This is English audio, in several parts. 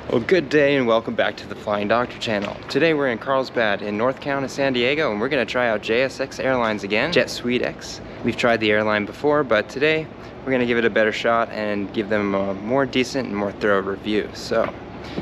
Well, good day and welcome back to the Phlying Doctor channel. Today we're in Carlsbad in North County, San Diego, and we're going to try out JSX Airlines again, Jet Suite X. We've tried the airline before, but today we're going to give it a better shot and give them a more decent and more thorough review. So,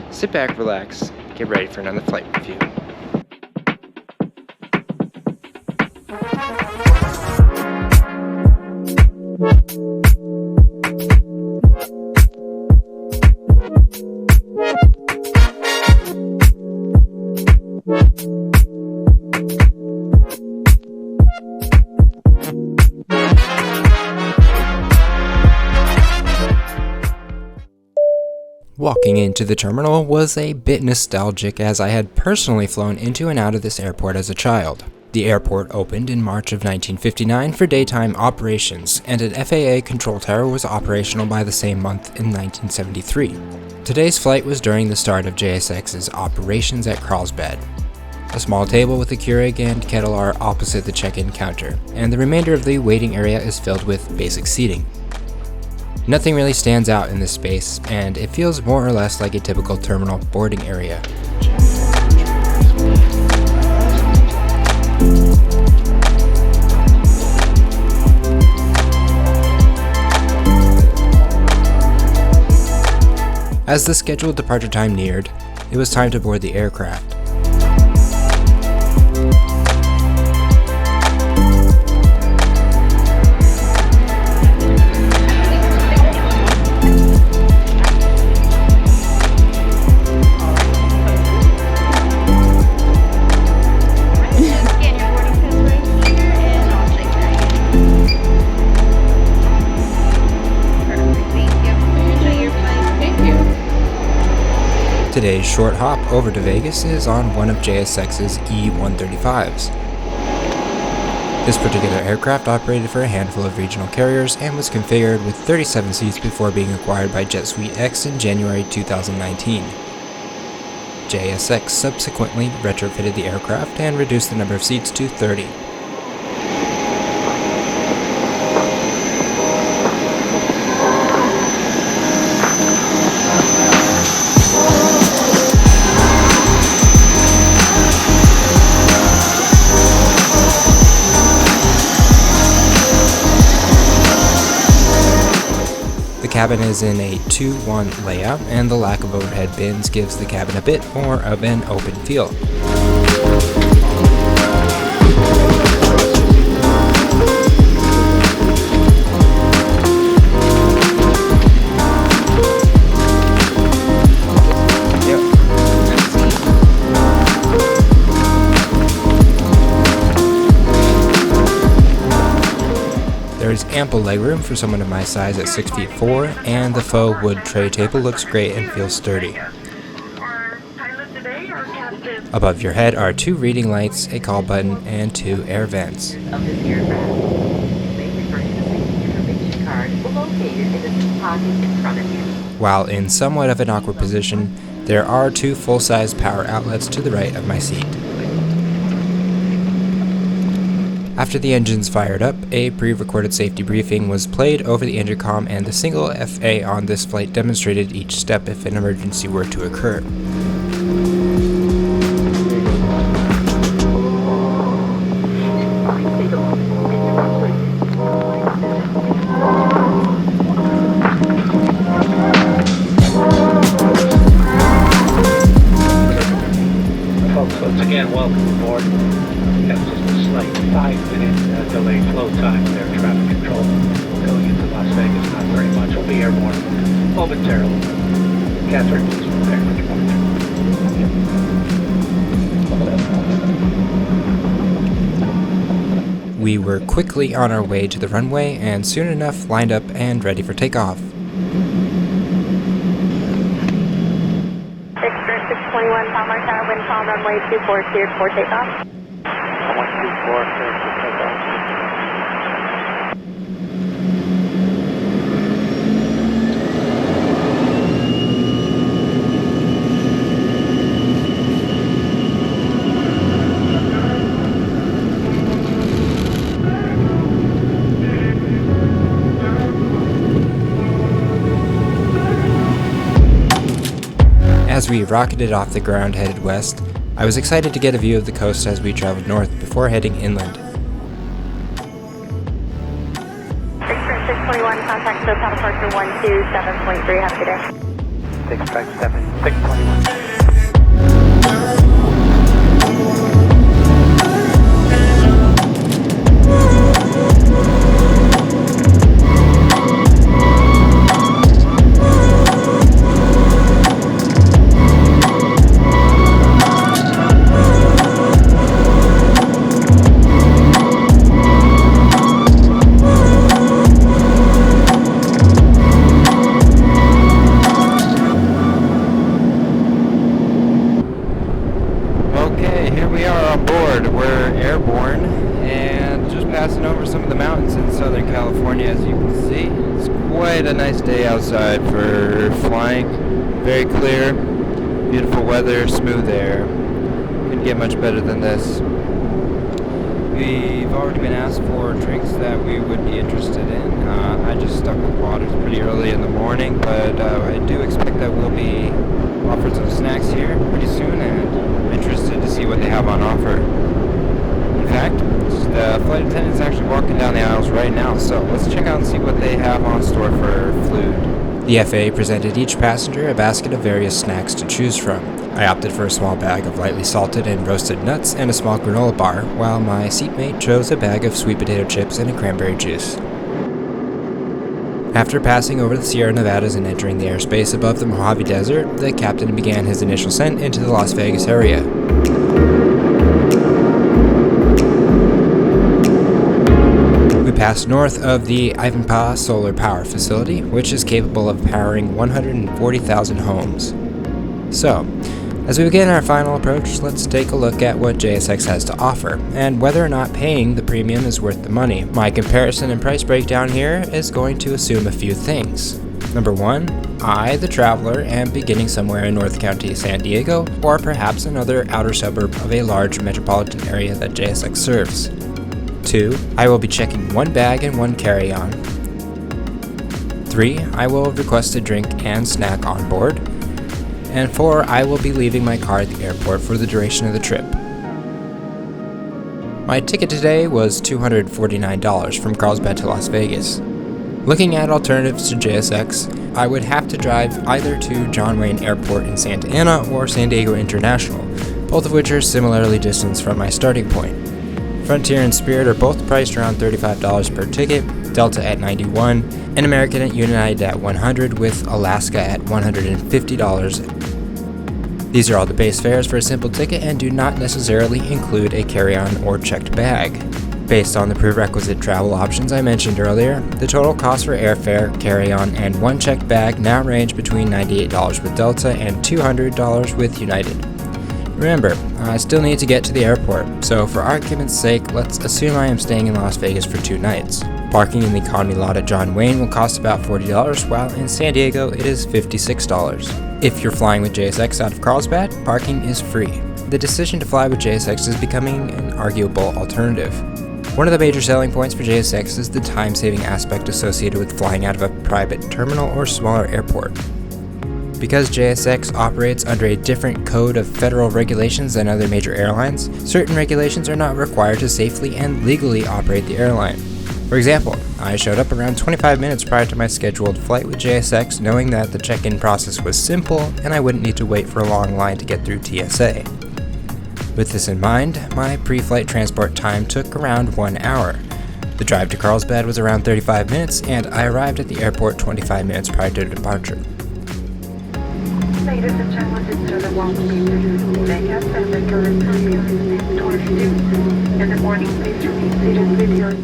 sit back, relax, get ready for another flight review. Walking into the terminal was a bit nostalgic as I had personally flown into and out of this airport as a child. The airport opened in March of 1959 for daytime operations, and an FAA control tower was operational by the same month in 1973. Today's flight was during the start of JSX's operations at Carlsbad. A small table with a Keurig and kettle are opposite the check-in counter, and the remainder of the waiting area is filled with basic seating. Nothing really stands out in this space, and it feels more or less like a typical terminal boarding area. As the scheduled departure time neared, it was time to board the aircraft. Today's short hop over to Vegas is on one of JSX's E-135s. This particular aircraft operated for a handful of regional carriers and was configured with 37 seats before being acquired by Jet Suite X in January 2019. JSX subsequently retrofitted the aircraft and reduced the number of seats to 30. The cabin is in a 2-1 layout, and the lack of overhead bins gives the cabin a bit more of an open feel. There is ample legroom for someone of my size at 6'4", and the faux wood tray table looks great and feels sturdy. Above your head are 2 reading lights, a call button, and 2 air vents. While in somewhat of an awkward position, there are 2 full-size power outlets to the right of my seat. After the engines fired up, a pre-recorded safety briefing was played over the intercom, and the single FA on this flight demonstrated each step if an emergency were to occur. Folks, once again, welcome aboard. That's just a slight 5-minute delay flow time with air traffic control going into Las Vegas. Not very much. We'll be airborne momentarily. Catherine, please prepare for departure. We were quickly on our way to the runway and soon enough lined up and ready for takeoff. 621 Palmer Tower, wind calm, runway 24 cleared for takeoff. 124 cleared for takeoff. As we rocketed off the ground headed west, I was excited to get a view of the coast as we traveled north before heading inland. 621, contact SoCal departure 127.3, have a good day. 657, 621. Passing over some of the mountains in Southern California, as you can see. It's quite a nice day outside for flying. Very clear, beautiful weather, smooth air. Couldn't get much better than this. We've already been asked for drinks that we would be interested in. I just stuck with water. It's pretty early in the morning, but I do expect that we'll be offered some snacks here pretty soon, and I'm interested to see what they have on offer. In fact, the flight attendant is actually walking down the aisles right now, so let's check out and see what they have on store for food. The FAA presented each passenger a basket of various snacks to choose from. I opted for a small bag of lightly salted and roasted nuts and a small granola bar, while my seatmate chose a bag of sweet potato chips and a cranberry juice. After passing over the Sierra Nevadas and entering the airspace above the Mojave Desert, the captain began his initial ascent into the Las Vegas area. We passed north of the Ivanpah Solar Power Facility, which is capable of powering 140,000 homes. So, as we begin our final approach, let's take a look at what JSX has to offer, and whether or not paying the premium is worth the money. My comparison and price breakdown here is going to assume a few things. Number 1, I, the traveler, am beginning somewhere in North County, San Diego, or perhaps another outer suburb of a large metropolitan area that JSX serves. 2, I will be checking one bag and one carry-on. 3, I will request a drink and snack on board. And 4, I will be leaving my car at the airport for the duration of the trip. My ticket today was $249 from Carlsbad to Las Vegas. Looking at alternatives to JSX, I would have to drive either to John Wayne Airport in Santa Ana or San Diego International, both of which are similarly distanced from my starting point. Frontier and Spirit are both priced around $35 per ticket, Delta at $91, and American and United at $100, with Alaska at $150. These are all the base fares for a simple ticket and do not necessarily include a carry-on or checked bag. Based on the prerequisite travel options I mentioned earlier, the total cost for airfare, carry-on, and one checked bag now range between $98 with Delta and $200 with United. Remember, I still need to get to the airport, so for argument's sake, let's assume I am staying in Las Vegas for 2 nights. Parking in the economy lot at John Wayne will cost about $40, while in San Diego it is $56. If you're flying with JSX out of Carlsbad, parking is free. The decision to fly with JSX is becoming an arguable alternative. One of the major selling points for JSX is the time-saving aspect associated with flying out of a private terminal or smaller airport. Because JSX operates under a different code of federal regulations than other major airlines, certain regulations are not required to safely and legally operate the airline. For example, I showed up around 25 minutes prior to my scheduled flight with JSX, knowing that the check-in process was simple and I wouldn't need to wait for a long line to get through TSA. With this in mind, my pre-flight transport time took around 1 hour. The drive to Carlsbad was around 35 minutes, and I arrived at the airport 25 minutes prior to departure. Ladies and gentlemen, this is the welcome to Vegas and regular service towards 2 in the morning. Please remain seated with your...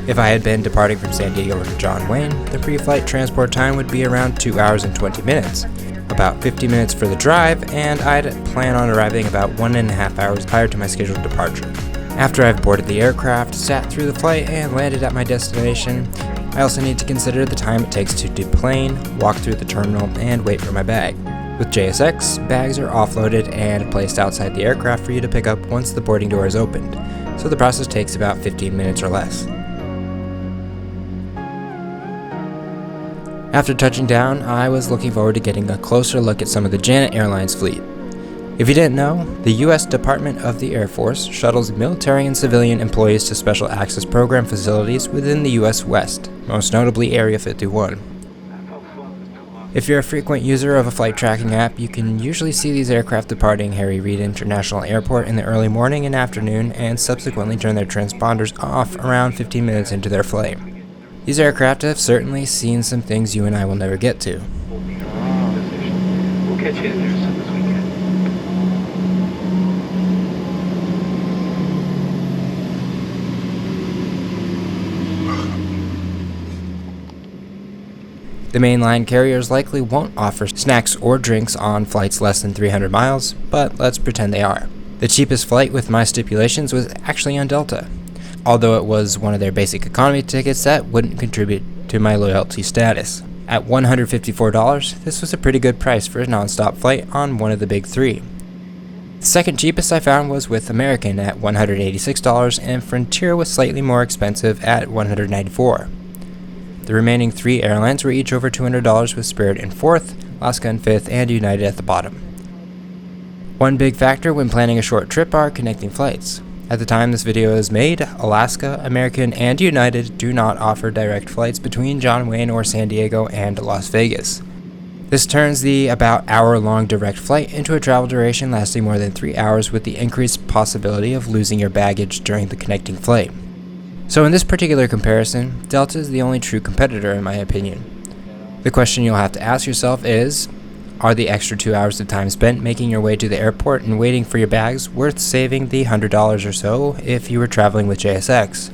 If I had been departing from San Diego to John Wayne, the pre-flight transport time would be around 2 hours and 20 minutes, about 50 minutes for the drive, and I'd plan on arriving about 1.5 hours prior to my scheduled departure. After I've boarded the aircraft, sat through the flight, and landed at my destination, I also need to consider the time it takes to deplane, walk through the terminal, and wait for my bag. With JSX, bags are offloaded and placed outside the aircraft for you to pick up once the boarding door is opened, so the process takes about 15 minutes or less. After touching down, I was looking forward to getting a closer look at some of the JSX Airlines fleet. If you didn't know, the U.S. Department of the Air Force shuttles military and civilian employees to Special Access Program facilities within the U.S. West, most notably Area 51. If you're a frequent user of a flight tracking app, you can usually see these aircraft departing Harry Reid International Airport in the early morning and afternoon and subsequently turn their transponders off around 15 minutes into their flight. These aircraft have certainly seen some things you and I will never get to. We'll catch you in there as soon as we can. The mainline carriers likely won't offer snacks or drinks on flights less than 300 miles, but let's pretend they are. The cheapest flight with my stipulations was actually on Delta, although it was one of their basic economy tickets that wouldn't contribute to my loyalty status. At $154, this was a pretty good price for a non-stop flight on one of the big three. The second cheapest I found was with American at $186, and Frontier was slightly more expensive at $194. The remaining three airlines were each over $200, with Spirit in fourth, Alaska in fifth, and United at the bottom. One big factor when planning a short trip are connecting flights. At the time this video is made, Alaska, American, and United do not offer direct flights between John Wayne or San Diego and Las Vegas. This turns the about hour-long direct flight into a travel duration lasting more than 3 hours, with the increased possibility of losing your baggage during the connecting flight. So in this particular comparison, Delta is the only true competitor in my opinion. The question you'll have to ask yourself is, are the extra 2 hours of time spent making your way to the airport and waiting for your bags worth saving the $100 or so if you were traveling with JSX?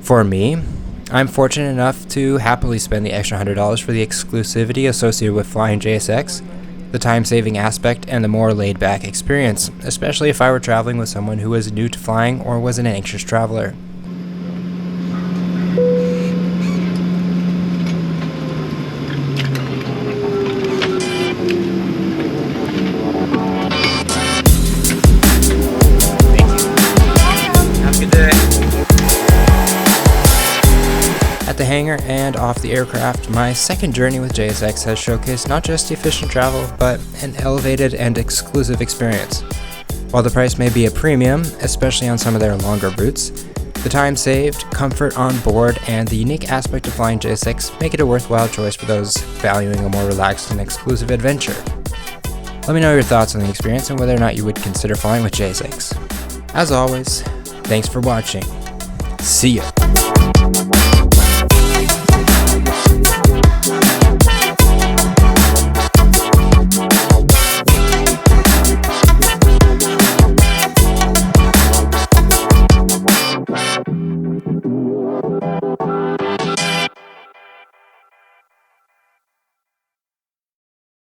For me, I'm fortunate enough to happily spend the extra $100 for the exclusivity associated with flying JSX, the time-saving aspect, and the more laid-back experience, especially if I were traveling with someone who was new to flying or was an anxious traveler. At the hangar and off the aircraft, my second journey with JSX has showcased not just efficient travel, but an elevated and exclusive experience. While the price may be a premium, especially on some of their longer routes, the time saved, comfort on board, and the unique aspect of flying JSX make it a worthwhile choice for those valuing a more relaxed and exclusive adventure. Let me know your thoughts on the experience and whether or not you would consider flying with JSX. As always, thanks for watching. See ya!